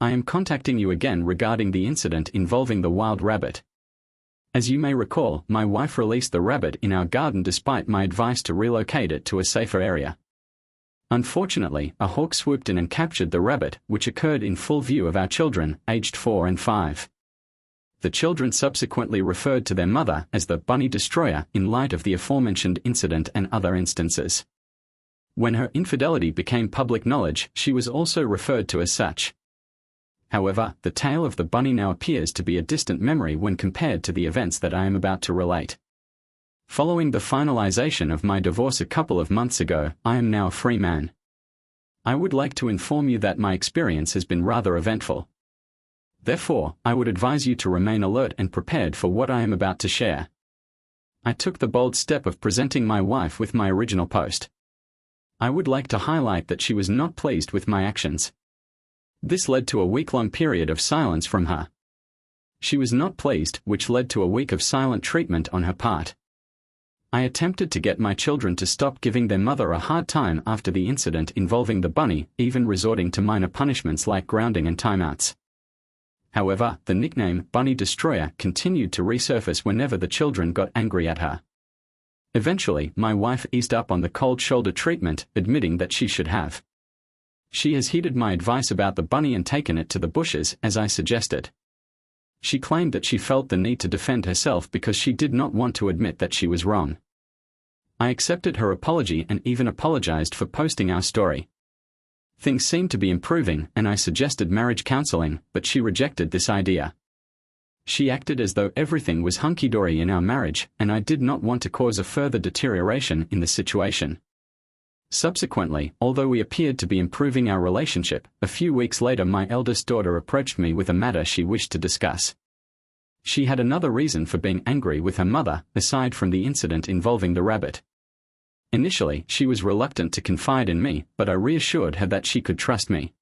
I am contacting you again regarding the incident involving the wild rabbit. As you may recall, my wife released the rabbit in our garden despite my advice to relocate it to a safer area. Unfortunately, a hawk swooped in and captured the rabbit, which occurred in full view of our children, aged 4 and 5. The children subsequently referred to their mother as the bunny destroyer in light of the aforementioned incident and other instances. When her infidelity became public knowledge, she was also referred to as such. However, the tale of the bunny now appears to be a distant memory when compared to the events that I am about to relate. Following the finalization of my divorce a couple of months ago, I am now a free man. I would like to inform you that my experience has been rather eventful. Therefore, I would advise you to remain alert and prepared for what I am about to share. I took the bold step of presenting my wife with my original post. I would like to highlight that she was not pleased with my actions. This led to a week-long period of silence from her. She was not pleased, which led to a week of silent treatment on her part. I attempted to get my children to stop giving their mother a hard time after the incident involving the bunny, even resorting to minor punishments like grounding and timeouts. However, the nickname Bunny Destroyer continued to resurface whenever the children got angry at her. Eventually, my wife eased up on the cold shoulder treatment, admitting that she should have. She has heeded my advice about the bunny and taken it to the bushes, as I suggested. She claimed that she felt the need to defend herself because she did not want to admit that she was wrong. I accepted her apology and even apologized for posting our story. Things seemed to be improving, and I suggested marriage counseling, but she rejected this idea. She acted as though everything was hunky-dory in our marriage, and I did not want to cause a further deterioration in the situation. Subsequently, although we appeared to be improving our relationship, a few weeks later my eldest daughter approached me with a matter she wished to discuss. She had another reason for being angry with her mother, aside from the incident involving the rabbit. Initially, she was reluctant to confide in me, but I reassured her that she could trust me.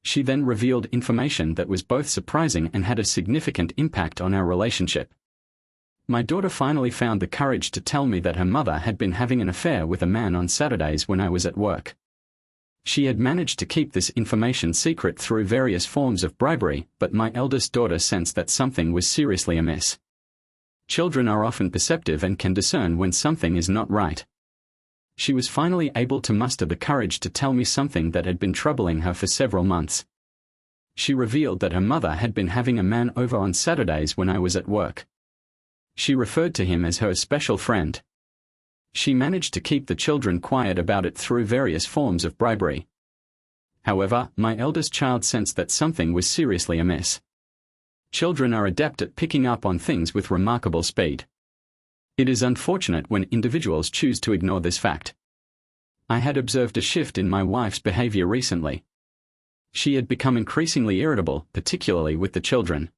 She then revealed information that was both surprising and had a significant impact on our relationship. My daughter finally found the courage to tell me that her mother had been having an affair with a man on Saturdays when I was at work. She had managed to keep this information secret through various forms of bribery, but my eldest daughter sensed that something was seriously amiss. Children are often perceptive and can discern when something is not right. She was finally able to muster the courage to tell me something that had been troubling her for several months. She revealed that her mother had been having a man over on Saturdays when I was at work. She referred to him as her special friend. She managed to keep the children quiet about it through various forms of bribery. However, my eldest child sensed that something was seriously amiss. Children are adept at picking up on things with remarkable speed. It is unfortunate when individuals choose to ignore this fact. I had observed a shift in my wife's behavior recently. She had become increasingly irritable, particularly with the children.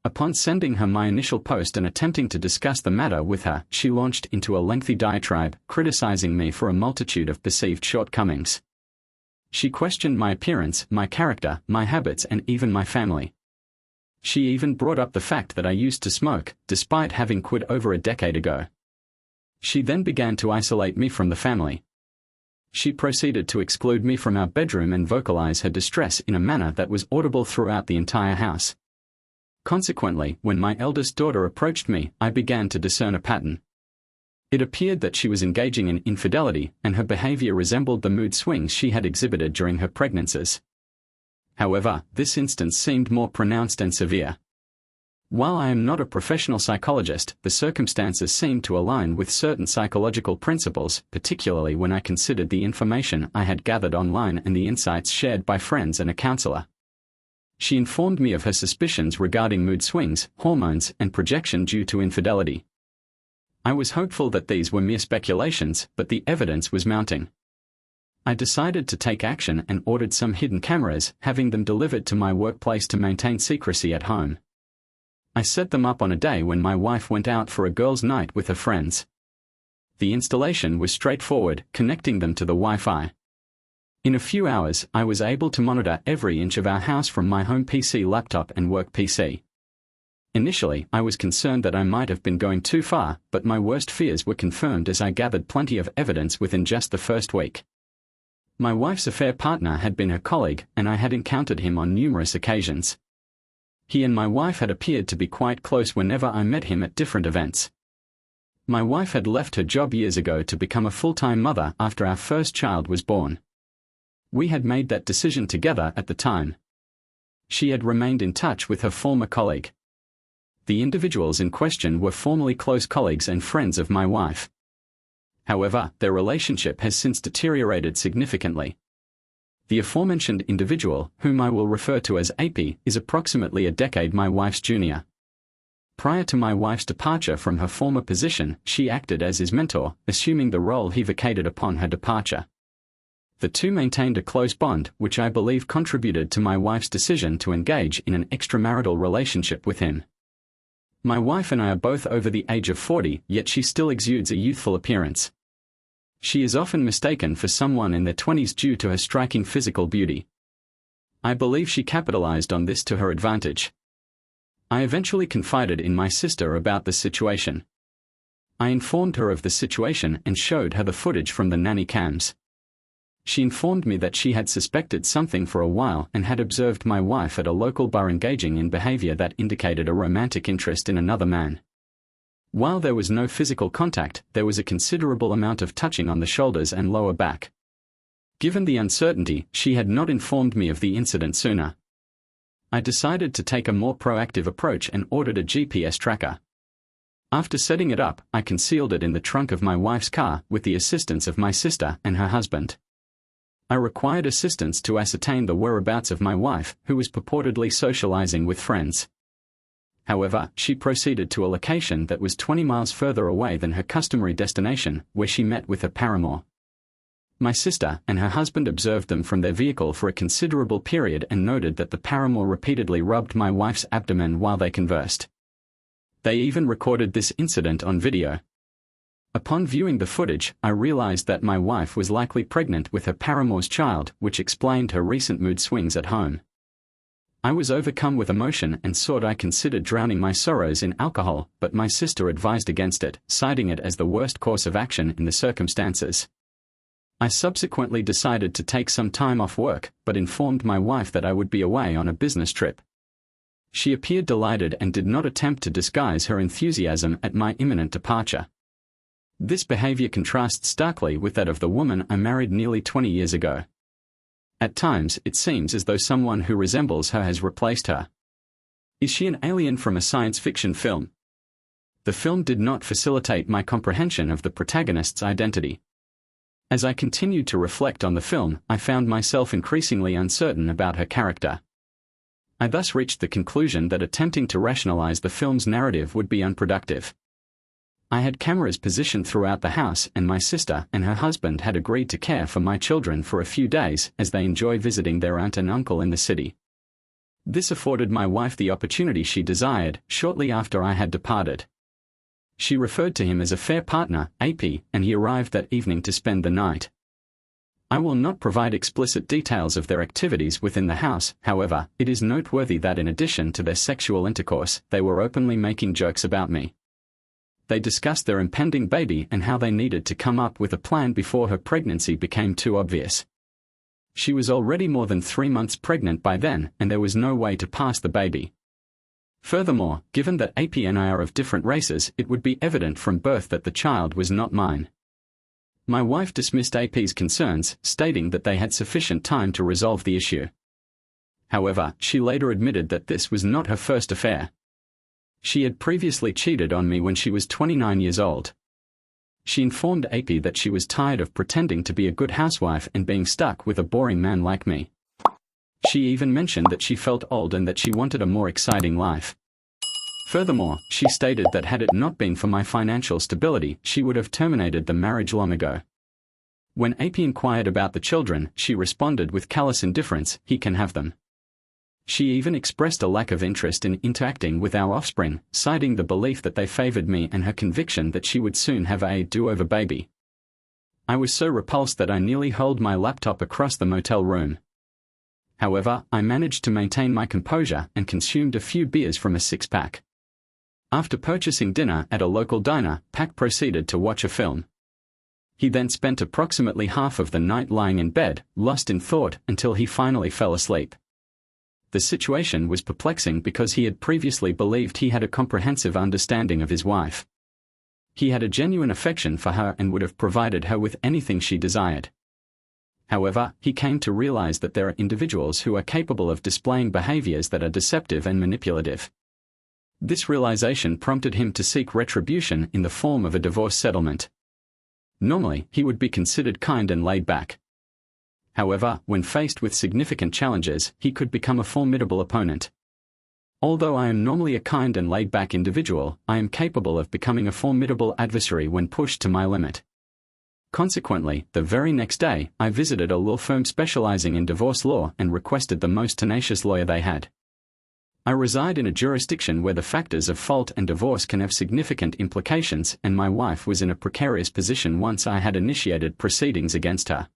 Upon sending her my initial post and attempting to discuss the matter with her, she launched into a lengthy diatribe, criticizing me for a multitude of perceived shortcomings. She questioned my appearance, my character, my habits, and even my family. She even brought up the fact that I used to smoke, despite having quit over a decade ago. She then began to isolate me from the family. She proceeded to exclude me from our bedroom and vocalize her distress in a manner that was audible throughout the entire house. Consequently, when my eldest daughter approached me, I began to discern a pattern. It appeared that she was engaging in infidelity, and her behavior resembled the mood swings she had exhibited during her pregnancies. However, this instance seemed more pronounced and severe. While I am not a professional psychologist, the circumstances seemed to align with certain psychological principles, particularly when I considered the information I had gathered online and the insights shared by friends and a counselor. She informed me of her suspicions regarding mood swings, hormones, and projection due to infidelity. I was hopeful that these were mere speculations, but the evidence was mounting. I decided to take action and ordered some hidden cameras, having them delivered to my workplace to maintain secrecy at home. I set them up on a day when my wife went out for a girls' night with her friends. The installation was straightforward, connecting them to the Wi-Fi. In a few hours, I was able to monitor every inch of our house from my home PC laptop and work PC. Initially, I was concerned that I might have been going too far, but my worst fears were confirmed as I gathered plenty of evidence within just the first week. My wife's affair partner had been her colleague, and I had encountered him on numerous occasions. He and my wife had appeared to be quite close whenever I met him at different events. My wife had left her job years ago to become a full-time mother after our first child was born. We had made that decision together at the time. She had remained in touch with her former colleague. The individuals in question were formerly close colleagues and friends of my wife. However, their relationship has since deteriorated significantly. The aforementioned individual, whom I will refer to as AP, is approximately a decade my wife's junior. Prior to my wife's departure from her former position, she acted as his mentor, assuming the role he vacated upon her departure. The two maintained a close bond, which I believe contributed to my wife's decision to engage in an extramarital relationship with him. My wife and I are both over the age of 40, yet she still exudes a youthful appearance. She is often mistaken for someone in their 20s due to her striking physical beauty. I believe she capitalized on this to her advantage. I eventually confided in my sister about the situation. I informed her of the situation and showed her the footage from the nanny cams. She informed me that she had suspected something for a while and had observed my wife at a local bar engaging in behavior that indicated a romantic interest in another man. While there was no physical contact, there was a considerable amount of touching on the shoulders and lower back. Given the uncertainty, she had not informed me of the incident sooner. I decided to take a more proactive approach and ordered a GPS tracker. After setting it up, I concealed it in the trunk of my wife's car with the assistance of my sister and her husband. I required assistance to ascertain the whereabouts of my wife, who was purportedly socializing with friends. However, she proceeded to a location that was 20 miles further away than her customary destination, where she met with her paramour. My sister and her husband observed them from their vehicle for a considerable period and noted that the paramour repeatedly rubbed my wife's abdomen while they conversed. They even recorded this incident on video. Upon viewing the footage, I realized that my wife was likely pregnant with her paramour's child, which explained her recent mood swings at home. I was overcome with emotion and I considered drowning my sorrows in alcohol, but my sister advised against it, citing it as the worst course of action in the circumstances. I subsequently decided to take some time off work, but informed my wife that I would be away on a business trip. She appeared delighted and did not attempt to disguise her enthusiasm at my imminent departure. This behavior contrasts starkly with that of the woman I married nearly 20 years ago. At times, it seems as though someone who resembles her has replaced her. Is she an alien from a science fiction film? The film did not facilitate my comprehension of the protagonist's identity. As I continued to reflect on the film, I found myself increasingly uncertain about her character. I thus reached the conclusion that attempting to rationalize the film's narrative would be unproductive. I had cameras positioned throughout the house, and my sister and her husband had agreed to care for my children for a few days as they enjoy visiting their aunt and uncle in the city. This afforded my wife the opportunity she desired shortly after I had departed. She referred to him as a fair partner, AP, and he arrived that evening to spend the night. I will not provide explicit details of their activities within the house, however, it is noteworthy that in addition to their sexual intercourse, they were openly making jokes about me. They discussed their impending baby and how they needed to come up with a plan before her pregnancy became too obvious. She was already more than 3 months pregnant by then, and there was no way to pass the baby. Furthermore, given that AP and I are of different races, it would be evident from birth that the child was not mine. My wife dismissed AP's concerns, stating that they had sufficient time to resolve the issue. However, she later admitted that this was not her first affair. She had previously cheated on me when she was 29 years old. She informed AP that she was tired of pretending to be a good housewife and being stuck with a boring man like me. She even mentioned that she felt old and that she wanted a more exciting life. Furthermore, she stated that had it not been for my financial stability, she would have terminated the marriage long ago. When AP inquired about the children, she responded with callous indifference, "He can have them." She even expressed a lack of interest in interacting with our offspring, citing the belief that they favored me and her conviction that she would soon have a do-over baby. I was so repulsed that I nearly hurled my laptop across the motel room. However, I managed to maintain my composure and consumed a few beers from a six-pack. After purchasing dinner at a local diner, Pac proceeded to watch a film. He then spent approximately half of the night lying in bed, lost in thought, until he finally fell asleep. The situation was perplexing because he had previously believed he had a comprehensive understanding of his wife. He had a genuine affection for her and would have provided her with anything she desired. However, he came to realize that there are individuals who are capable of displaying behaviors that are deceptive and manipulative. This realization prompted him to seek retribution in the form of a divorce settlement. Normally, he would be considered kind and laid back. However, when faced with significant challenges, he could become a formidable opponent. Although I am normally a kind and laid-back individual, I am capable of becoming a formidable adversary when pushed to my limit. Consequently, the very next day, I visited a law firm specializing in divorce law and requested the most tenacious lawyer they had. I reside in a jurisdiction where the factors of fault and divorce can have significant implications, and my wife was in a precarious position once I had initiated proceedings against her.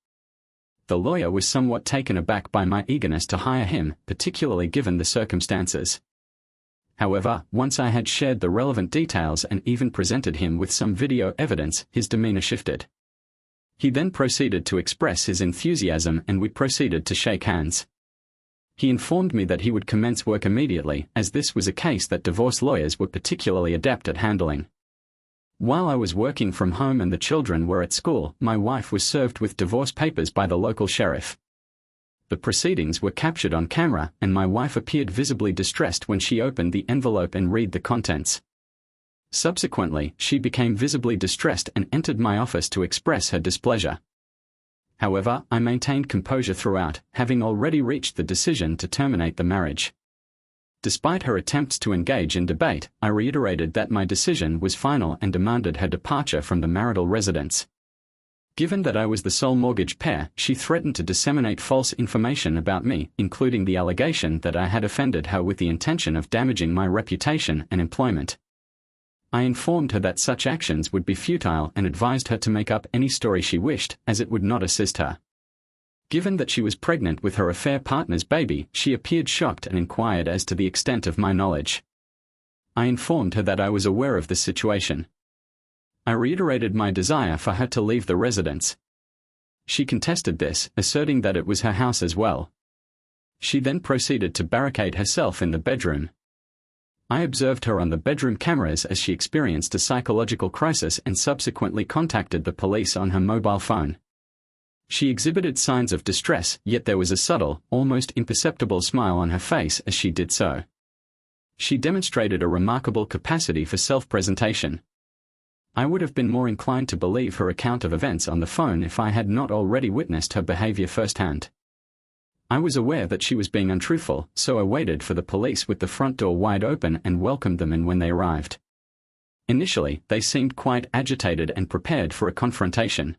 The lawyer was somewhat taken aback by my eagerness to hire him, particularly given the circumstances. However, once I had shared the relevant details and even presented him with some video evidence, his demeanor shifted. He then proceeded to express his enthusiasm and we proceeded to shake hands. He informed me that he would commence work immediately, as this was a case that divorce lawyers were particularly adept at handling. While I was working from home and the children were at school, my wife was served with divorce papers by the local sheriff. The proceedings were captured on camera, and my wife appeared visibly distressed when she opened the envelope and read the contents. Subsequently, she became visibly distressed and entered my office to express her displeasure. However, I maintained composure throughout, having already reached the decision to terminate the marriage. Despite her attempts to engage in debate, I reiterated that my decision was final and demanded her departure from the marital residence. Given that I was the sole mortgage payer, she threatened to disseminate false information about me, including the allegation that I had offended her with the intention of damaging my reputation and employment. I informed her that such actions would be futile and advised her to make up any story she wished, as it would not assist her. Given that she was pregnant with her affair partner's baby, she appeared shocked and inquired as to the extent of my knowledge. I informed her that I was aware of the situation. I reiterated my desire for her to leave the residence. She contested this, asserting that it was her house as well. She then proceeded to barricade herself in the bedroom. I observed her on the bedroom cameras as she experienced a psychological crisis and subsequently contacted the police on her mobile phone. She exhibited signs of distress, yet there was a subtle, almost imperceptible smile on her face as she did so. She demonstrated a remarkable capacity for self-presentation. I would have been more inclined to believe her account of events on the phone if I had not already witnessed her behavior firsthand. I was aware that she was being untruthful, so I waited for the police with the front door wide open and welcomed them in when they arrived. Initially, they seemed quite agitated and prepared for a confrontation.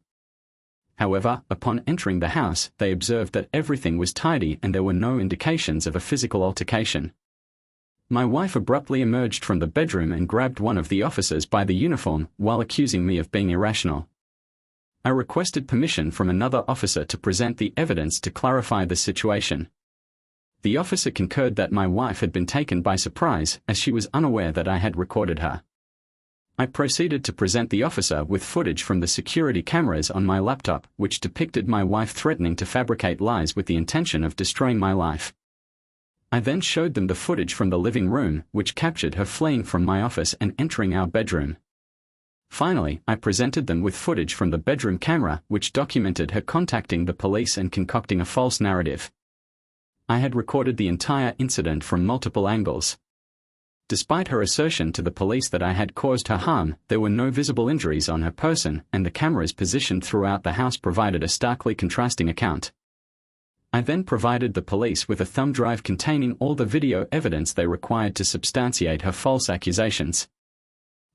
However, upon entering the house, they observed that everything was tidy and there were no indications of a physical altercation. My wife abruptly emerged from the bedroom and grabbed one of the officers by the uniform while accusing me of being irrational. I requested permission from another officer to present the evidence to clarify the situation. The officer concurred that my wife had been taken by surprise, as she was unaware that I had recorded her. I proceeded to present the officer with footage from the security cameras on my laptop, which depicted my wife threatening to fabricate lies with the intention of destroying my life. I then showed them the footage from the living room, which captured her fleeing from my office and entering our bedroom. Finally, I presented them with footage from the bedroom camera, which documented her contacting the police and concocting a false narrative. I had recorded the entire incident from multiple angles. Despite her assertion to the police that I had caused her harm, there were no visible injuries on her person, and the cameras positioned throughout the house provided a starkly contrasting account. I then provided the police with a thumb drive containing all the video evidence they required to substantiate her false accusations.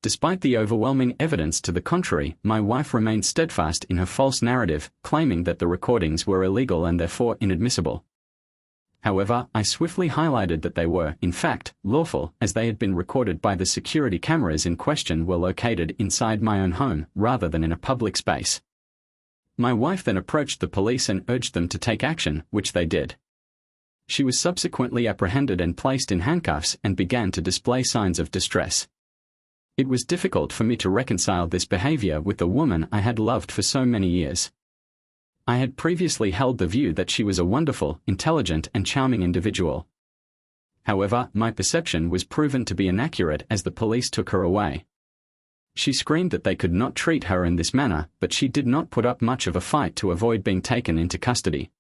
Despite the overwhelming evidence to the contrary, my wife remained steadfast in her false narrative, claiming that the recordings were illegal and therefore inadmissible. However, I swiftly highlighted that they were, in fact, lawful, as they had been recorded by the security cameras in question were located inside my own home, rather than in a public space. My wife then approached the police and urged them to take action, which they did. She was subsequently apprehended and placed in handcuffs and began to display signs of distress. It was difficult for me to reconcile this behavior with the woman I had loved for so many years. I had previously held the view that she was a wonderful, intelligent, and charming individual. However, my perception was proven to be inaccurate as the police took her away. She screamed that they could not treat her in this manner, but she did not put up much of a fight to avoid being taken into custody.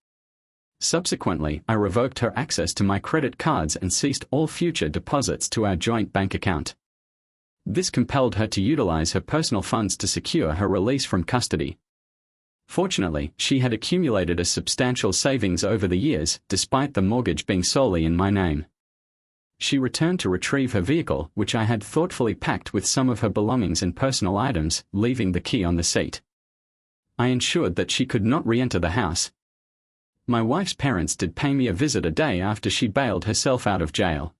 Subsequently, I revoked her access to my credit cards and ceased all future deposits to our joint bank account. This compelled her to utilize her personal funds to secure her release from custody. Fortunately, she had accumulated a substantial savings over the years, despite the mortgage being solely in my name. She returned to retrieve her vehicle, which I had thoughtfully packed with some of her belongings and personal items, leaving the key on the seat. I ensured that she could not re-enter the house. My wife's parents did pay me a visit a day after she bailed herself out of jail.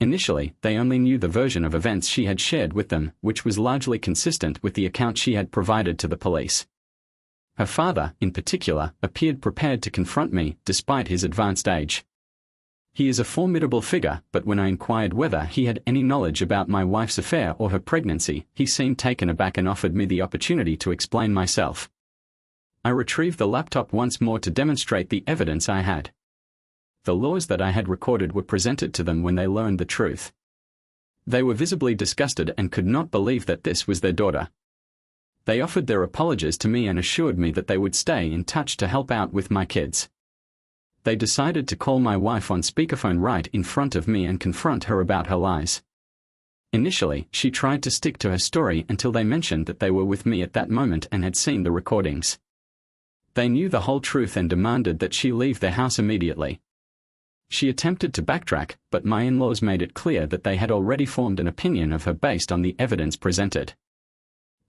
Initially, they only knew the version of events she had shared with them, which was largely consistent with the account she had provided to the police. Her father, in particular, appeared prepared to confront me, despite his advanced age. He is a formidable figure, but when I inquired whether he had any knowledge about my wife's affair or her pregnancy, he seemed taken aback and offered me the opportunity to explain myself. I retrieved the laptop once more to demonstrate the evidence I had. The laws that I had recorded were presented to them when they learned the truth. They were visibly disgusted and could not believe that this was their daughter. They offered their apologies to me and assured me that they would stay in touch to help out with my kids. They decided to call my wife on speakerphone right in front of me and confront her about her lies. Initially, she tried to stick to her story until they mentioned that they were with me at that moment and had seen the recordings. They knew the whole truth and demanded that she leave their house immediately. She attempted to backtrack, but my in-laws made it clear that they had already formed an opinion of her based on the evidence presented.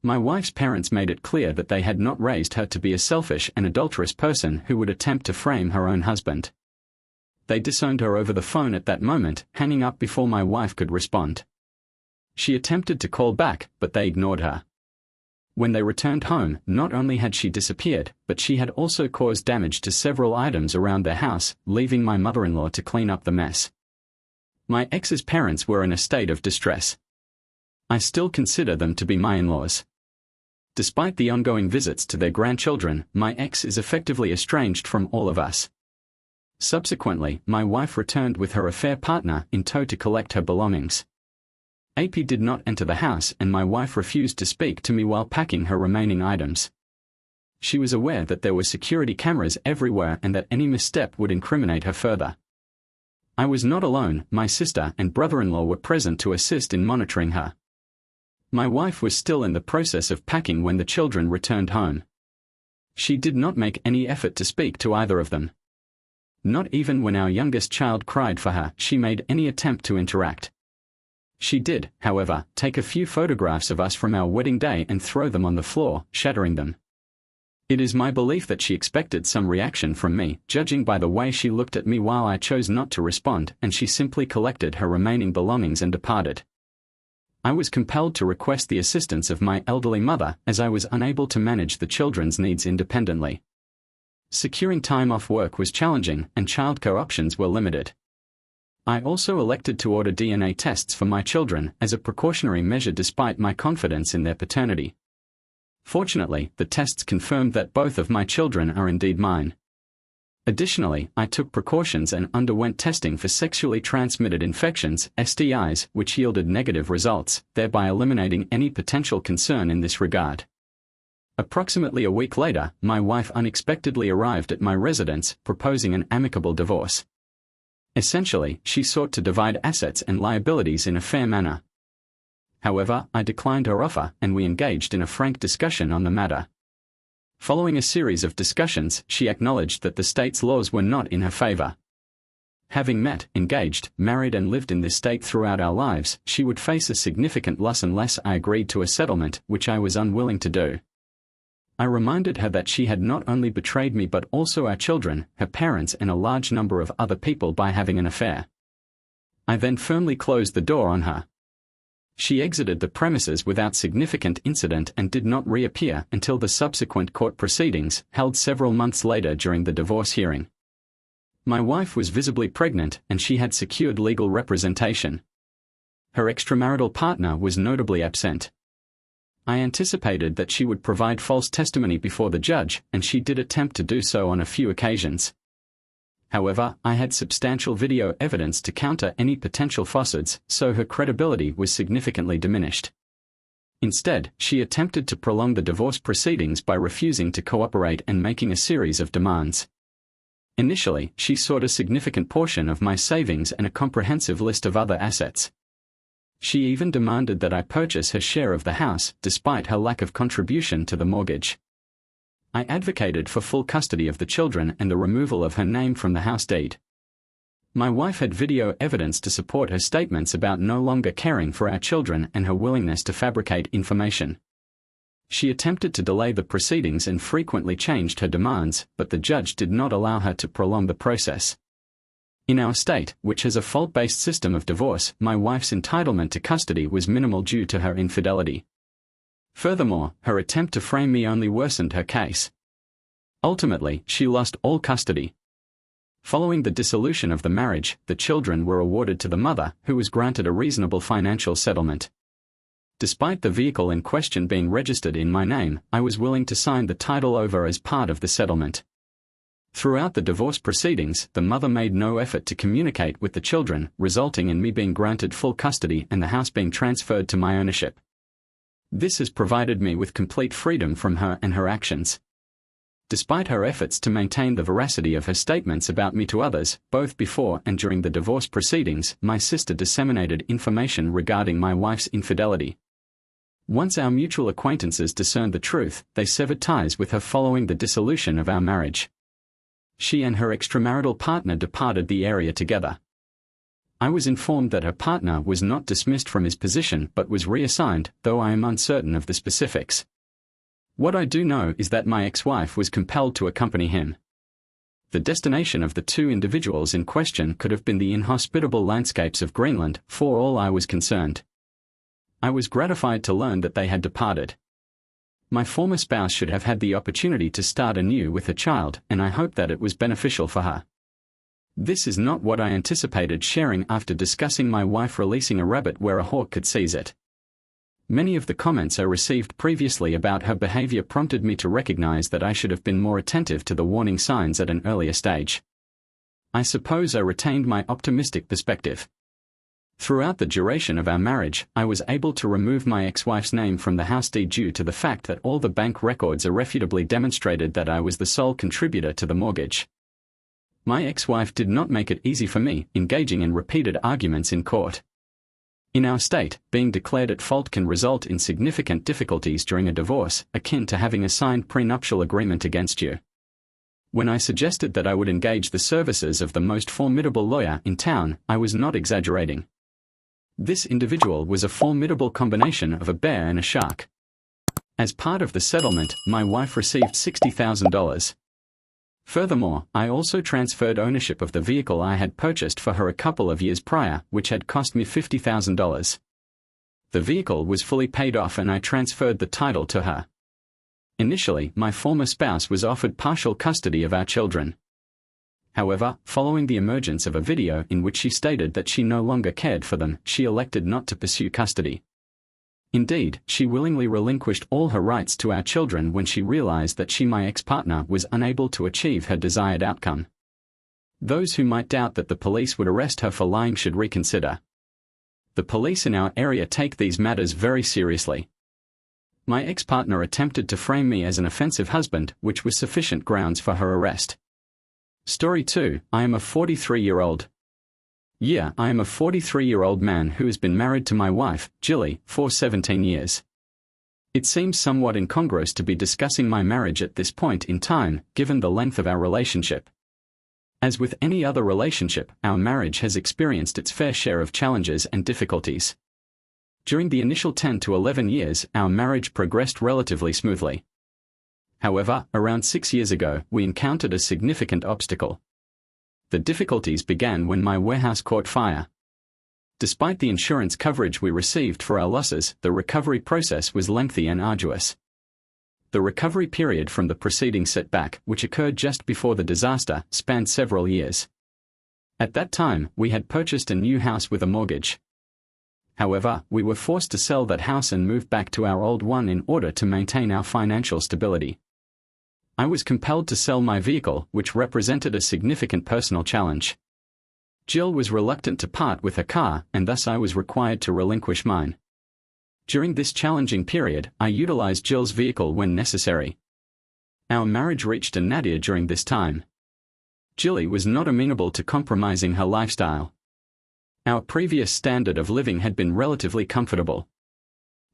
My wife's parents made it clear that they had not raised her to be a selfish and adulterous person who would attempt to frame her own husband. They disowned her over the phone at that moment, hanging up before my wife could respond. She attempted to call back, but they ignored her. When they returned home, not only had she disappeared, but she had also caused damage to several items around their house, leaving my mother-in-law to clean up the mess. My ex's parents were in a state of distress. I still consider them to be my in-laws. Despite the ongoing visits to their grandchildren, my ex is effectively estranged from all of us. Subsequently, my wife returned with her affair partner in tow to collect her belongings. AP did not enter the house and my wife refused to speak to me while packing her remaining items. She was aware that there were security cameras everywhere and that any misstep would incriminate her further. I was not alone, my sister and brother-in-law were present to assist in monitoring her. My wife was still in the process of packing when the children returned home. She did not make any effort to speak to either of them. Not even when our youngest child cried for her, she made any attempt to interact. She did, however, take a few photographs of us from our wedding day and throw them on the floor, shattering them. It is my belief that she expected some reaction from me, judging by the way she looked at me while I chose not to respond, and she simply collected her remaining belongings and departed. I was compelled to request the assistance of my elderly mother, as I was unable to manage the children's needs independently. Securing time off work was challenging, and childcare options were limited. I also elected to order DNA tests for my children as a precautionary measure despite my confidence in their paternity. Fortunately, the tests confirmed that both of my children are indeed mine. Additionally, I took precautions and underwent testing for sexually transmitted infections, STIs, which yielded negative results, thereby eliminating any potential concern in this regard. Approximately a week later, my wife unexpectedly arrived at my residence, proposing an amicable divorce. Essentially, she sought to divide assets and liabilities in a fair manner. However, I declined her offer, and we engaged in a frank discussion on the matter. Following a series of discussions, she acknowledged that the state's laws were not in her favor. Having met, engaged, married and lived in this state throughout our lives, she would face a significant loss unless I agreed to a settlement, which I was unwilling to do. I reminded her that she had not only betrayed me but also our children, her parents and a large number of other people by having an affair. I then firmly closed the door on her. She exited the premises without significant incident and did not reappear until the subsequent court proceedings, held several months later during the divorce hearing. My wife was visibly pregnant and she had secured legal representation. Her extramarital partner was notably absent. I anticipated that she would provide false testimony before the judge, and she did attempt to do so on a few occasions. However, I had substantial video evidence to counter any potential falsehoods, so her credibility was significantly diminished. Instead, she attempted to prolong the divorce proceedings by refusing to cooperate and making a series of demands. Initially, she sought a significant portion of my savings and a comprehensive list of other assets. She even demanded that I purchase her share of the house, despite her lack of contribution to the mortgage. I advocated for full custody of the children and the removal of her name from the house deed. My wife had video evidence to support her statements about no longer caring for our children and her willingness to fabricate information. She attempted to delay the proceedings and frequently changed her demands, but the judge did not allow her to prolong the process. In our state, which has a fault-based system of divorce, my wife's entitlement to custody was minimal due to her infidelity. Furthermore, her attempt to frame me only worsened her case. Ultimately, she lost all custody. Following the dissolution of the marriage, the children were awarded to the mother, who was granted a reasonable financial settlement. Despite the vehicle in question being registered in my name, I was willing to sign the title over as part of the settlement. Throughout the divorce proceedings, the mother made no effort to communicate with the children, resulting in me being granted full custody and the house being transferred to my ownership. This has provided me with complete freedom from her and her actions. Despite her efforts to maintain the veracity of her statements about me to others, both before and during the divorce proceedings, my sister disseminated information regarding my wife's infidelity. Once our mutual acquaintances discerned the truth, they severed ties with her following the dissolution of our marriage. She and her extramarital partner departed the area together. I was informed that her partner was not dismissed from his position but was reassigned, though I am uncertain of the specifics. What I do know is that my ex-wife was compelled to accompany him. The destination of the two individuals in question could have been the inhospitable landscapes of Greenland, for all I was concerned. I was gratified to learn that they had departed. My former spouse should have had the opportunity to start anew with her child, and I hope that it was beneficial for her. This is not what I anticipated sharing after discussing my wife releasing a rabbit where a hawk could seize it. Many of the comments I received previously about her behavior prompted me to recognize that I should have been more attentive to the warning signs at an earlier stage. I suppose I retained my optimistic perspective. Throughout the duration of our marriage, I was able to remove my ex-wife's name from the house deed due to the fact that all the bank records irrefutably demonstrated that I was the sole contributor to the mortgage. My ex-wife did not make it easy for me, engaging in repeated arguments in court. In our state, being declared at fault can result in significant difficulties during a divorce, akin to having a signed prenuptial agreement against you. When I suggested that I would engage the services of the most formidable lawyer in town, I was not exaggerating. This individual was a formidable combination of a bear and a shark. As part of the settlement, my wife received $60,000. Furthermore, I also transferred ownership of the vehicle I had purchased for her a couple of years prior, which had cost me $50,000. The vehicle was fully paid off and I transferred the title to her. Initially, my former spouse was offered partial custody of our children. However, following the emergence of a video in which she stated that she no longer cared for them, she elected not to pursue custody. Indeed, she willingly relinquished all her rights to our children when she realized that she, my ex-partner, was unable to achieve her desired outcome. Those who might doubt that the police would arrest her for lying should reconsider. The police in our area take these matters very seriously. My ex-partner attempted to frame me as an offensive husband, which was sufficient grounds for her arrest. Story 2. I am a 43-year-old. I am a 43-year-old man who has been married to my wife, Jilly, for 17 years. It seems somewhat incongruous to be discussing my marriage at this point in time, given the length of our relationship. As with any other relationship, our marriage has experienced its fair share of challenges and difficulties. During the initial 10 to 11 years, our marriage progressed relatively smoothly. However, around 6 years ago, we encountered a significant obstacle. The difficulties began when my warehouse caught fire. Despite the insurance coverage we received for our losses, the recovery process was lengthy and arduous. The recovery period from the preceding setback, which occurred just before the disaster, spanned several years. At that time, we had purchased a new house with a mortgage. However, we were forced to sell that house and move back to our old one in order to maintain our financial stability. I was compelled to sell my vehicle, which represented a significant personal challenge. Jill was reluctant to part with her car, and thus I was required to relinquish mine. During this challenging period, I utilized Jill's vehicle when necessary. Our marriage reached a nadir during this time. Jilly was not amenable to compromising her lifestyle. Our previous standard of living had been relatively comfortable.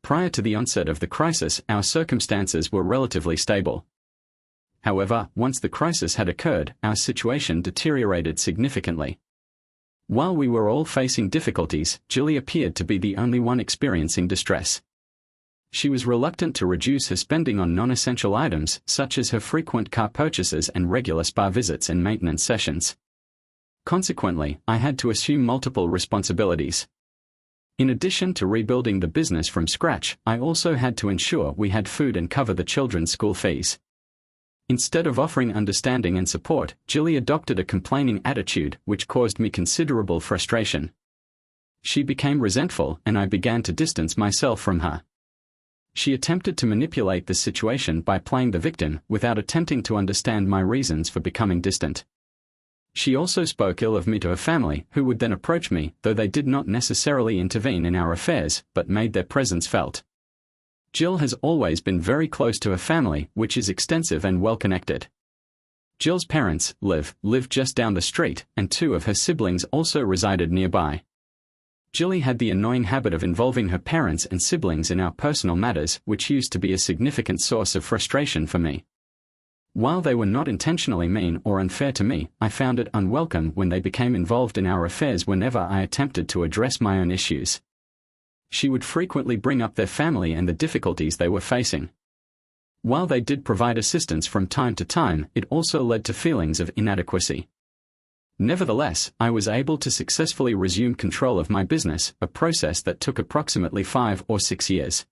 Prior to the onset of the crisis, our circumstances were relatively stable. However, once the crisis had occurred, our situation deteriorated significantly. While we were all facing difficulties, Jilly appeared to be the only one experiencing distress. She was reluctant to reduce her spending on non-essential items, such as her frequent car purchases and regular spa visits and maintenance sessions. Consequently, I had to assume multiple responsibilities. In addition to rebuilding the business from scratch, I also had to ensure we had food and cover the children's school fees. Instead of offering understanding and support, Jilly adopted a complaining attitude, which caused me considerable frustration. She became resentful, and I began to distance myself from her. She attempted to manipulate the situation by playing the victim, without attempting to understand my reasons for becoming distant. She also spoke ill of me to her family, who would then approach me, though they did not necessarily intervene in our affairs, but made their presence felt. Jill has always been very close to her family, which is extensive and well-connected. Jill's parents lived just down the street, and two of her siblings also resided nearby. Jilly had the annoying habit of involving her parents and siblings in our personal matters, which used to be a significant source of frustration for me. While they were not intentionally mean or unfair to me, I found it unwelcome when they became involved in our affairs whenever I attempted to address my own issues. She would frequently bring up their family and the difficulties they were facing. While they did provide assistance from time to time, it also led to feelings of inadequacy. Nevertheless, I was able to successfully resume control of my business, a process that took approximately 5 or 6 years.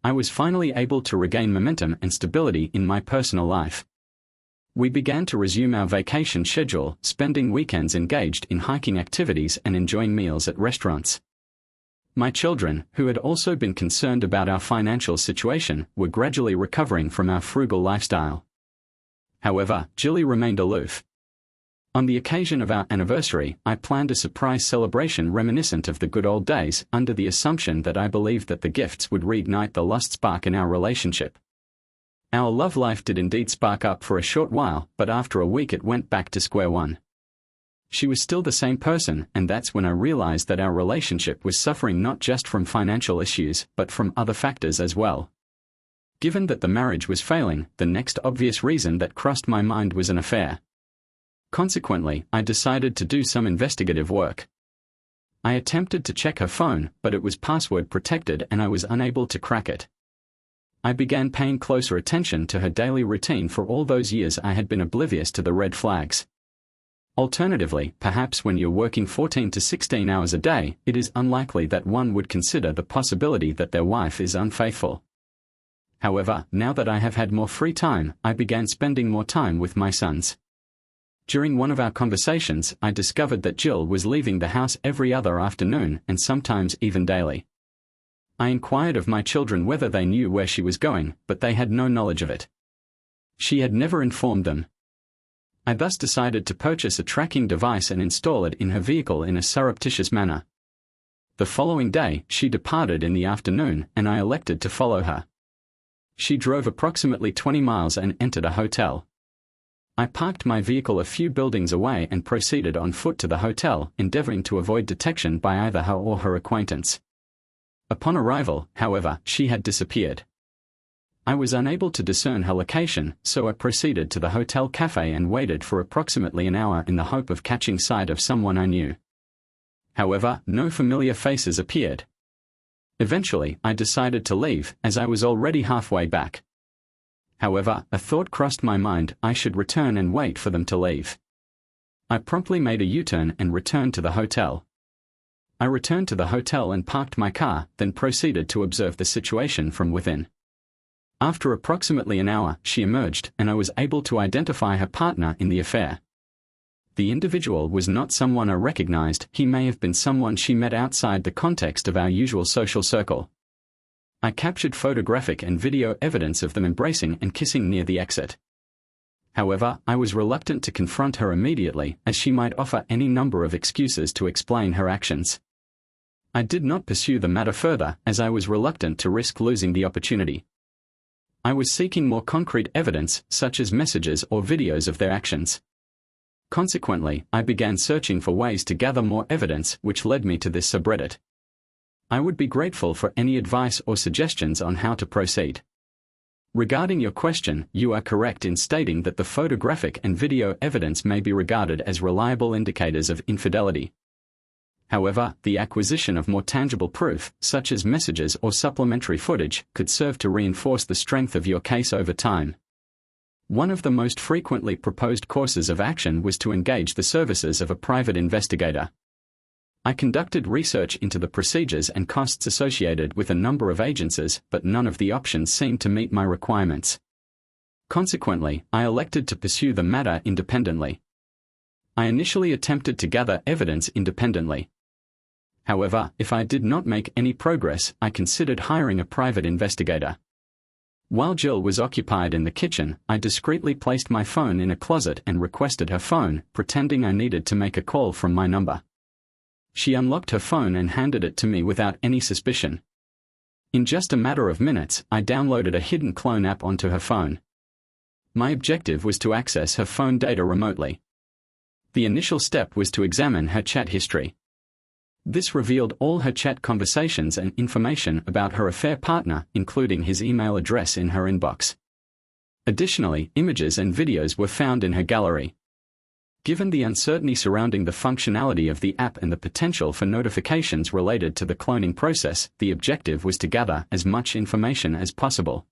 I was finally able to regain momentum and stability in my personal life. We began to resume our vacation schedule, spending weekends engaged in hiking activities and enjoying meals at restaurants. My children, who had also been concerned about our financial situation, were gradually recovering from our frugal lifestyle. However, Jilly remained aloof. On the occasion of our anniversary, I planned a surprise celebration reminiscent of the good old days, under the assumption that I believed that the gifts would reignite the lust spark in our relationship. Our love life did indeed spark up for a short while, but after a week it went back to square one. She was still the same person, and that's when I realized that our relationship was suffering not just from financial issues, but from other factors as well. Given that the marriage was failing, the next obvious reason that crossed my mind was an affair. Consequently, I decided to do some investigative work. I attempted to check her phone, but it was password protected and I was unable to crack it. I began paying closer attention to her daily routine. For all those years I had been oblivious to the red flags. Alternatively, perhaps when you're working 14 to 16 hours a day, it is unlikely that one would consider the possibility that their wife is unfaithful. However, now that I have had more free time, I began spending more time with my sons. During one of our conversations, I discovered that Jill was leaving the house every other afternoon and sometimes even daily. I inquired of my children whether they knew where she was going, but they had no knowledge of it. She had never informed them. I thus decided to purchase a tracking device and install it in her vehicle in a surreptitious manner. The following day, she departed in the afternoon, and I elected to follow her. She drove approximately 20 miles and entered a hotel. I parked my vehicle a few buildings away and proceeded on foot to the hotel, endeavoring to avoid detection by either her or her acquaintance. Upon arrival, however, she had disappeared. I was unable to discern her location, so I proceeded to the hotel cafe and waited for approximately an hour in the hope of catching sight of someone I knew. However, no familiar faces appeared. Eventually, I decided to leave, as I was already halfway back. However, a thought crossed my mind: I should return and wait for them to leave. I promptly made a U-turn and returned to the hotel. I returned to the hotel and parked my car, then proceeded to observe the situation from within. After approximately an hour, she emerged, and I was able to identify her partner in the affair. The individual was not someone I recognized. He may have been someone she met outside the context of our usual social circle. I captured photographic and video evidence of them embracing and kissing near the exit. However, I was reluctant to confront her immediately, as she might offer any number of excuses to explain her actions. I did not pursue the matter further, as I was reluctant to risk losing the opportunity. I was seeking more concrete evidence, such as messages or videos of their actions. Consequently, I began searching for ways to gather more evidence, which led me to this subreddit. I would be grateful for any advice or suggestions on how to proceed. Regarding your question, you are correct in stating that the photographic and video evidence may be regarded as reliable indicators of infidelity. However, the acquisition of more tangible proof, such as messages or supplementary footage, could serve to reinforce the strength of your case over time. One of the most frequently proposed courses of action was to engage the services of a private investigator. I conducted research into the procedures and costs associated with a number of agencies, but none of the options seemed to meet my requirements. Consequently, I elected to pursue the matter independently. I initially attempted to gather evidence independently. However, if I did not make any progress, I considered hiring a private investigator. While Jill was occupied in the kitchen, I discreetly placed my phone in a closet and requested her phone, pretending I needed to make a call from my number. She unlocked her phone and handed it to me without any suspicion. In just a matter of minutes, I downloaded a hidden clone app onto her phone. My objective was to access her phone data remotely. The initial step was to examine her chat history. This revealed all her chat conversations and information about her affair partner, including his email address in her inbox. Additionally, images and videos were found in her gallery. Given the uncertainty surrounding the functionality of the app and the potential for notifications related to the cloning process, the objective was to gather as much information as possible.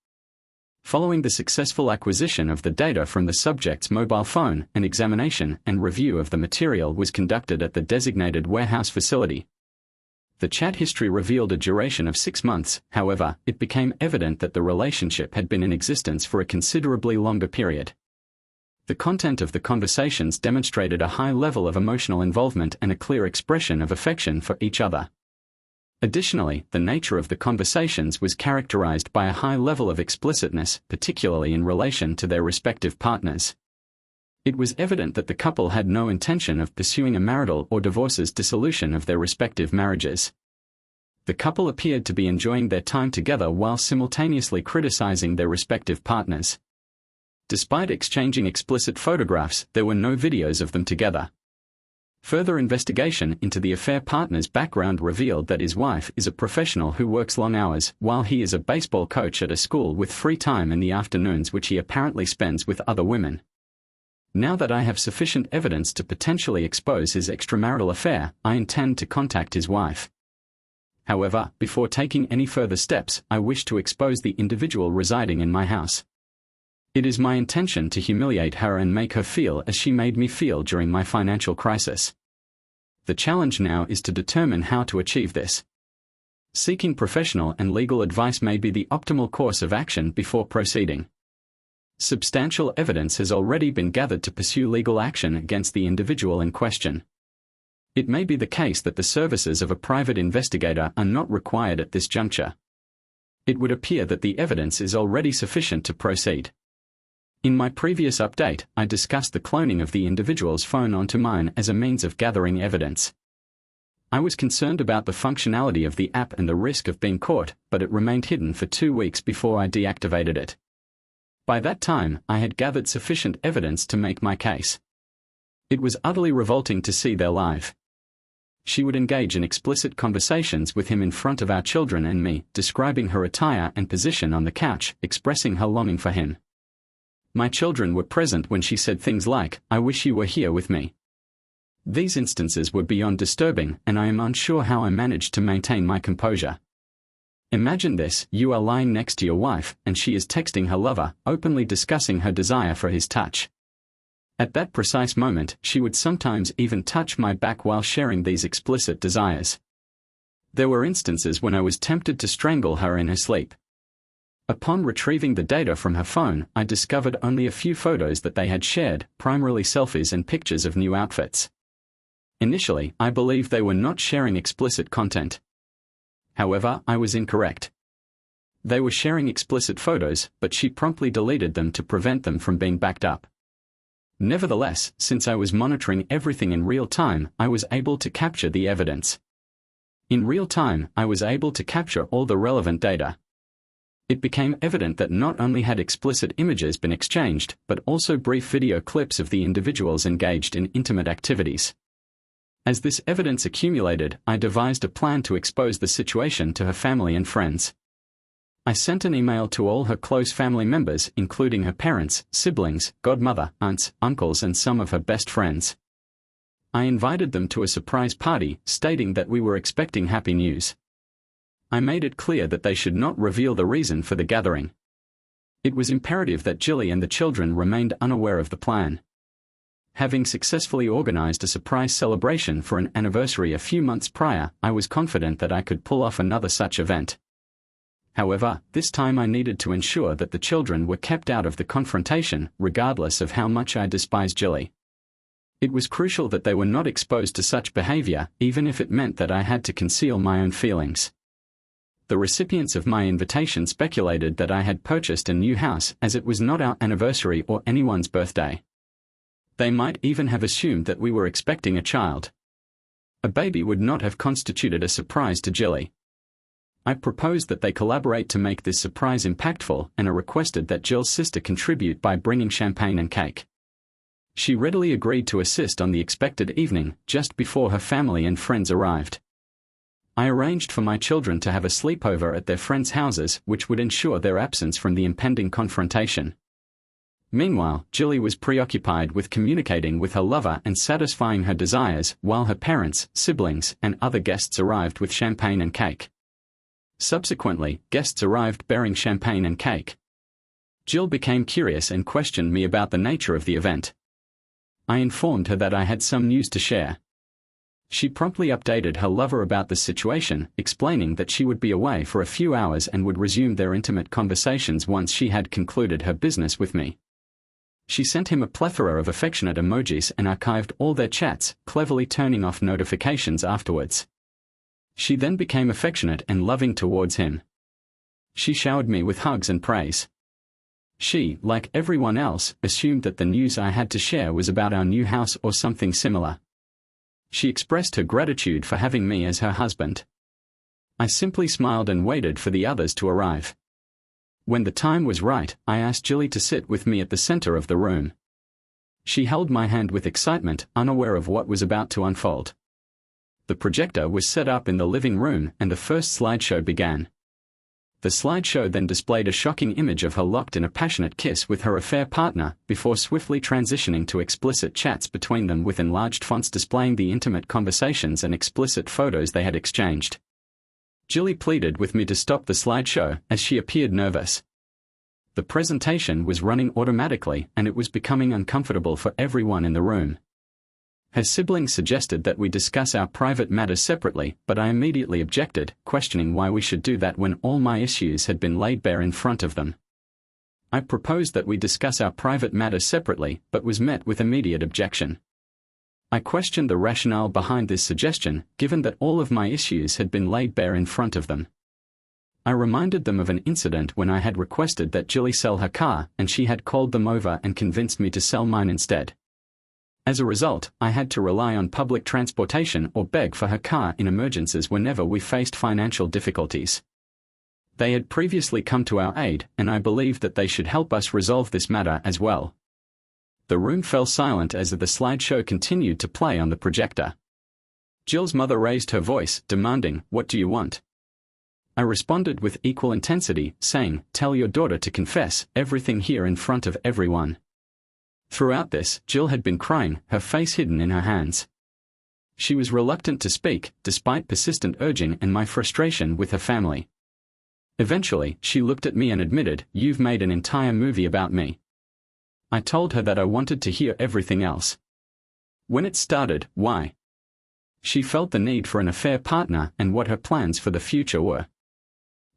Following the successful acquisition of the data from the subject's mobile phone, an examination and review of the material was conducted at the designated warehouse facility. The chat history revealed a duration of 6 months. However, it became evident that the relationship had been in existence for a considerably longer period. The content of the conversations demonstrated a high level of emotional involvement and a clear expression of affection for each other. Additionally, the nature of the conversations was characterized by a high level of explicitness, particularly in relation to their respective partners. It was evident that the couple had no intention of pursuing a marital or divorce's dissolution of their respective marriages. The couple appeared to be enjoying their time together while simultaneously criticizing their respective partners. Despite exchanging explicit photographs, there were no videos of them together. Further investigation into the affair partner's background revealed that his wife is a professional who works long hours, while he is a baseball coach at a school with free time in the afternoons which he apparently spends with other women. Now that I have sufficient evidence to potentially expose his extramarital affair, I intend to contact his wife. However, before taking any further steps, I wish to expose the individual residing in my house. It is my intention to humiliate her and make her feel as she made me feel during my financial crisis. The challenge now is to determine how to achieve this. Seeking professional and legal advice may be the optimal course of action before proceeding. Substantial evidence has already been gathered to pursue legal action against the individual in question. It may be the case that the services of a private investigator are not required at this juncture. It would appear that the evidence is already sufficient to proceed. In my previous update, I discussed the cloning of the individual's phone onto mine as a means of gathering evidence. I was concerned about the functionality of the app and the risk of being caught, but it remained hidden for 2 weeks before I deactivated it. By that time, I had gathered sufficient evidence to make my case. It was utterly revolting to see their life. She would engage in explicit conversations with him in front of our children and me, describing her attire and position on the couch, expressing her longing for him. My children were present when she said things like, "I wish you were here with me." These instances were beyond disturbing, and I am unsure how I managed to maintain my composure. Imagine this: you are lying next to your wife, and she is texting her lover, openly discussing her desire for his touch. At that precise moment, she would sometimes even touch my back while sharing these explicit desires. There were instances when I was tempted to strangle her in her sleep. Upon retrieving the data from her phone, I discovered only a few photos that they had shared, primarily selfies and pictures of new outfits. Initially, I believed they were not sharing explicit content. However, I was incorrect. They were sharing explicit photos, but she promptly deleted them to prevent them from being backed up. Nevertheless, since I was monitoring everything in real time, I was able to capture the evidence. In real time, I was able to capture all the relevant data. It became evident that not only had explicit images been exchanged, but also brief video clips of the individuals engaged in intimate activities. As this evidence accumulated, I devised a plan to expose the situation to her family and friends. I sent an email to all her close family members, including her parents, siblings, godmother, aunts, uncles, and some of her best friends. I invited them to a surprise party, stating that we were expecting happy news. I made it clear that they should not reveal the reason for the gathering. It was imperative that Jilly and the children remained unaware of the plan. Having successfully organized a surprise celebration for an anniversary a few months prior, I was confident that I could pull off another such event. However, this time I needed to ensure that the children were kept out of the confrontation, regardless of how much I despised Jilly. It was crucial that they were not exposed to such behavior, even if it meant that I had to conceal my own feelings. The recipients of my invitation speculated that I had purchased a new house, as it was not our anniversary or anyone's birthday. They might even have assumed that we were expecting a child. A baby would not have constituted a surprise to Jilly. I proposed that they collaborate to make this surprise impactful, and I requested that Jill's sister contribute by bringing champagne and cake. She readily agreed to assist on the expected evening, just before her family and friends arrived. I arranged for my children to have a sleepover at their friends' houses, which would ensure their absence from the impending confrontation. Meanwhile, Jilly was preoccupied with communicating with her lover and satisfying her desires, while her parents, siblings, and other guests arrived with champagne and cake. Subsequently, guests arrived bearing champagne and cake. Jill became curious and questioned me about the nature of the event. I informed her that I had some news to share. She promptly updated her lover about the situation, explaining that she would be away for a few hours and would resume their intimate conversations once she had concluded her business with me. She sent him a plethora of affectionate emojis and archived all their chats, cleverly turning off notifications afterwards. She then became affectionate and loving towards him. She showered me with hugs and praise. She, like everyone else, assumed that the news I had to share was about our new house or something similar. She expressed her gratitude for having me as her husband. I simply smiled and waited for the others to arrive. When the time was right, I asked Jilly to sit with me at the center of the room. She held my hand with excitement, unaware of what was about to unfold. The projector was set up in the living room and the first slideshow began. The slideshow then displayed a shocking image of her locked in a passionate kiss with her affair partner, before swiftly transitioning to explicit chats between them with enlarged fonts displaying the intimate conversations and explicit photos they had exchanged. Jilly pleaded with me to stop the slideshow, as she appeared nervous. The presentation was running automatically, and it was becoming uncomfortable for everyone in the room. Her siblings suggested that we discuss our private matters separately, but I immediately objected, questioning why we should do that when all my issues had been laid bare in front of them. I proposed that we discuss our private matters separately, but was met with immediate objection. I questioned the rationale behind this suggestion, given that all of my issues had been laid bare in front of them. I reminded them of an incident when I had requested that Jilly sell her car, and she had called them over and convinced me to sell mine instead. As a result, I had to rely on public transportation or beg for her car in emergencies whenever we faced financial difficulties. They had previously come to our aid, and I believed that they should help us resolve this matter as well. The room fell silent as the slideshow continued to play on the projector. Jill's mother raised her voice, demanding, "What do you want?" I responded with equal intensity, saying, "Tell your daughter to confess everything here in front of everyone." Throughout this, Jill had been crying, her face hidden in her hands. She was reluctant to speak, despite persistent urging and my frustration with her family. Eventually, she looked at me and admitted, "You've made an entire movie about me." I told her that I wanted to hear everything else. When it started, why? She felt the need for an affair partner and what her plans for the future were.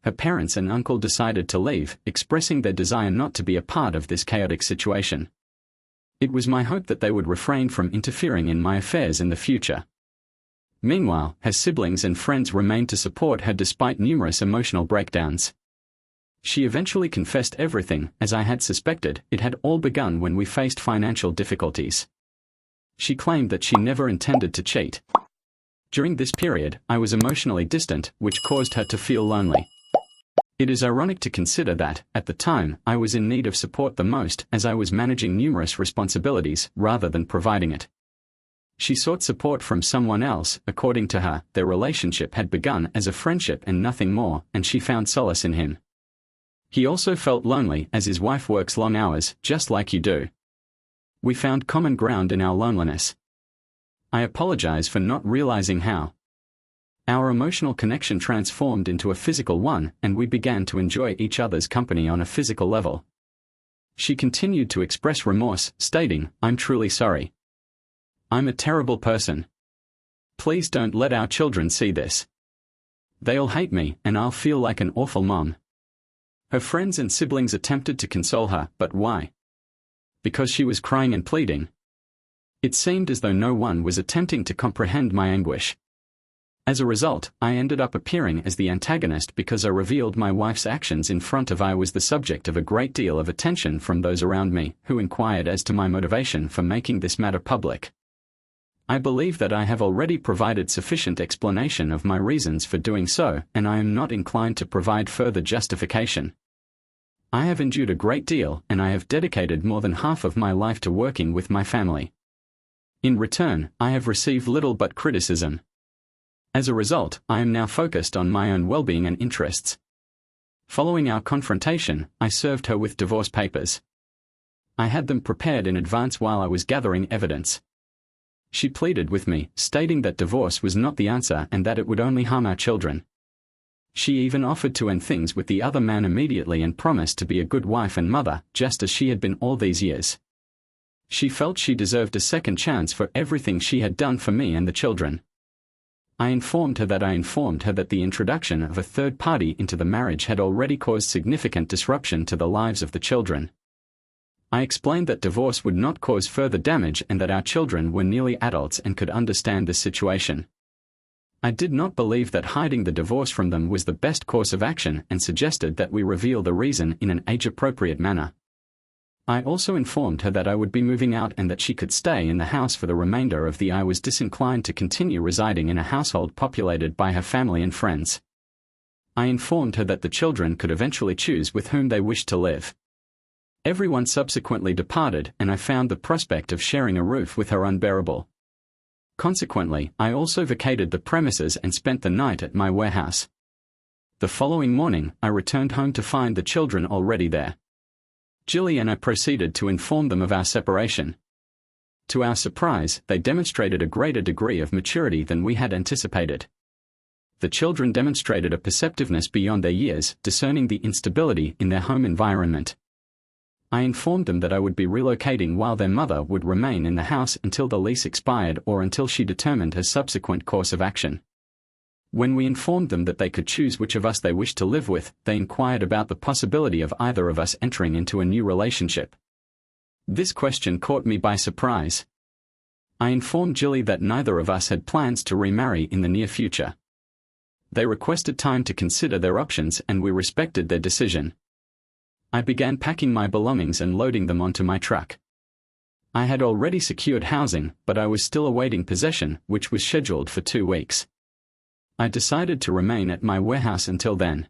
her parents and uncle decided to leave, expressing their desire not to be a part of this chaotic situation. It was my hope that they would refrain from interfering in my affairs in the future. Meanwhile, her siblings and friends remained to support her despite numerous emotional breakdowns. She eventually confessed everything. As I had suspected, it had all begun when we faced financial difficulties. She claimed that she never intended to cheat. During this period, I was emotionally distant, which caused her to feel lonely. It is ironic to consider that, at the time, I was in need of support the most, as I was managing numerous responsibilities rather than providing it. She sought support from someone else. According to her, their relationship had begun as a friendship and nothing more, and she found solace in him. He also felt lonely as his wife works long hours, just like you do. We found common ground in our loneliness. I apologize for not realizing how. Our emotional connection transformed into a physical one, and we began to enjoy each other's company on a physical level. She continued to express remorse, stating, "I'm truly sorry. I'm a terrible person. Please don't let our children see this. They'll hate me, and I'll feel like an awful mom." Her friends and siblings attempted to console her, but why? Because she was crying and pleading. It seemed as though no one was attempting to comprehend my anguish. As a result, I ended up appearing as the antagonist because I revealed my wife's actions in front of. I was the subject of a great deal of attention from those around me, who inquired as to my motivation for making this matter public. I believe that I have already provided sufficient explanation of my reasons for doing so, and I am not inclined to provide further justification. I have endured a great deal, and I have dedicated more than half of my life to working with my family. In return, I have received little but criticism. As a result, I am now focused on my own well-being and interests. Following our confrontation, I served her with divorce papers. I had them prepared in advance while I was gathering evidence. She pleaded with me, stating that divorce was not the answer and that it would only harm our children. She even offered to end things with the other man immediately and promised to be a good wife and mother, just as she had been all these years. She felt she deserved a second chance for everything she had done for me and the children. I informed her that the introduction of a third party into the marriage had already caused significant disruption to the lives of the children. I explained that divorce would not cause further damage and that our children were nearly adults and could understand this situation. I did not believe that hiding the divorce from them was the best course of action and suggested that we reveal the reason in an age-appropriate manner. I also informed her that I would be moving out and that she could stay in the house for the remainder of the year. I was disinclined to continue residing in a household populated by her family and friends. I informed her that the children could eventually choose with whom they wished to live. Everyone subsequently departed, and I found the prospect of sharing a roof with her unbearable. Consequently, I also vacated the premises and spent the night at my warehouse. The following morning, I returned home to find the children already there. Jilly and I proceeded to inform them of our separation. To our surprise, they demonstrated a greater degree of maturity than we had anticipated. The children demonstrated a perceptiveness beyond their years, discerning the instability in their home environment. I informed them that I would be relocating while their mother would remain in the house until the lease expired or until she determined her subsequent course of action. When we informed them that they could choose which of us they wished to live with, they inquired about the possibility of either of us entering into a new relationship. This question caught me by surprise. I informed Jilly that neither of us had plans to remarry in the near future. They requested time to consider their options and we respected their decision. I began packing my belongings and loading them onto my truck. I had already secured housing, but I was still awaiting possession, which was scheduled for 2 weeks. I decided to remain at my warehouse until then.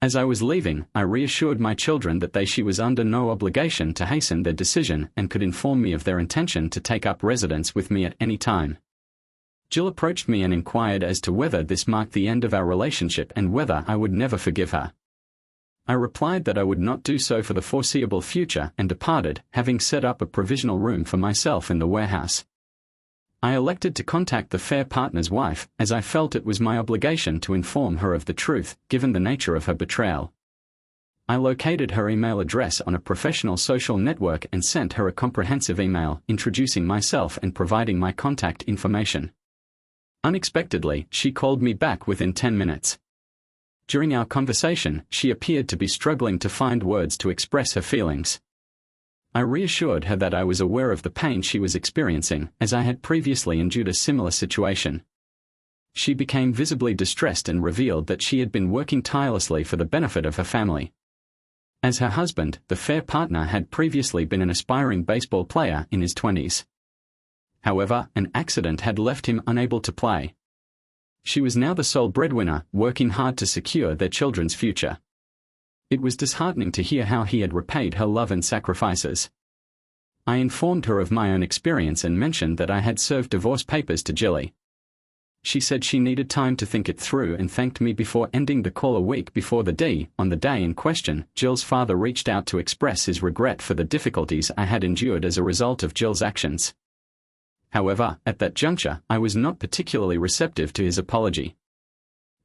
As I was leaving, I reassured my children that she was under no obligation to hasten their decision and could inform me of their intention to take up residence with me at any time. Jill approached me and inquired as to whether this marked the end of our relationship and whether I would never forgive her. I replied that I would not do so for the foreseeable future and departed, having set up a provisional room for myself in the warehouse. I elected to contact the fair partner's wife, as I felt it was my obligation to inform her of the truth, given the nature of her betrayal. I located her email address on a professional social network and sent her a comprehensive email introducing myself and providing my contact information. Unexpectedly, she called me back within 10 minutes. During our conversation, she appeared to be struggling to find words to express her feelings. I reassured her that I was aware of the pain she was experiencing, as I had previously endured a similar situation. She became visibly distressed and revealed that she had been working tirelessly for the benefit of her family. As her husband, the fair partner had previously been an aspiring baseball player in his 20s. However, an accident had left him unable to play. She was now the sole breadwinner, working hard to secure their children's future. It was disheartening to hear how he had repaid her love and sacrifices. I informed her of my own experience and mentioned that I had served divorce papers to Jilly. She said she needed time to think it through and thanked me before ending the call a week before on the day in question. Jill's father reached out to express his regret for the difficulties I had endured as a result of Jill's actions. However, at that juncture, I was not particularly receptive to his apology.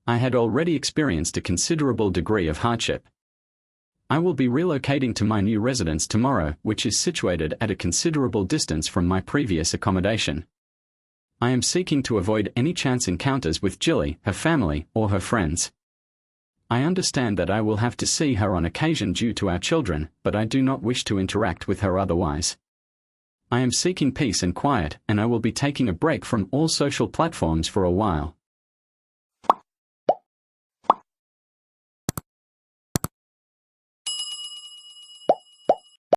I had already experienced a considerable degree of hardship. I will be relocating to my new residence tomorrow, which is situated at a considerable distance from my previous accommodation. I am seeking to avoid any chance encounters with Jilly, her family, or her friends. I understand that I will have to see her on occasion due to our children, but I do not wish to interact with her otherwise. I am seeking peace and quiet, and I will be taking a break from all social platforms for a while.